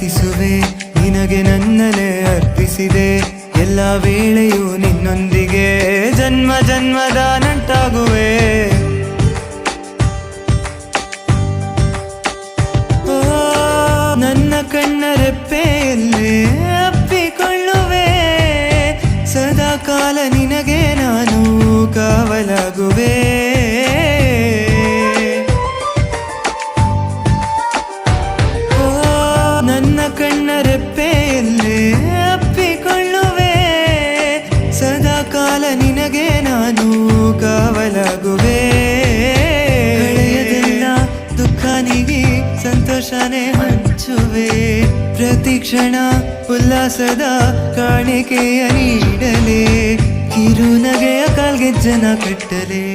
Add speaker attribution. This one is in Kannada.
Speaker 1: ಪ್ರೀತಿಸುವೆ ನಿನಗೆ ನನ್ನಲೆ ಅರ್ಪಿಸಿದೆ ಎಲ್ಲ ವೇಳೆಯೂ ನಿನ್ನೊಂದಿಗೆ ಜನ್ಮ ಜನ್ಮದ ನಂಟಾಗುವೆ ನನ್ನ ಕಣ್ಣ ರೆಪ್ಪೆಯಲ್ಲೇ ಅಪ್ಪಿಕೊಳ್ಳುವೆ ಸದಾ ಕಾಲ ನಿನಗೆ ನಾನು ಕಾವಲಾಗುವೆ ನನ್ನ ಕಣ್ಣ ರೆಪ್ಪೆಯಲ್ಲೇ ಅಪ್ಪಿಕೊಳ್ಳುವೆ ಸದಾ ಕಾಲ ನಿನಗೆ ನಾನು ಕಾವಲಾಗುವೆ ಹಳೆಯದೆಲ್ಲ ದುಃಖ ನೀಗಿ ಸಂತೋಷನೇ ಹಂಚುವೆ ಪ್ರತಿ ಕ್ಷಣ ಉಲ್ಲಾಸದ ಕಾಣಿಕೆಯ ನೀಡಲೇ ಕಿರುನಗೆಯ ಕಾಲ್ಗೆಜ್ಜನ ಕಟ್ಟಲೇ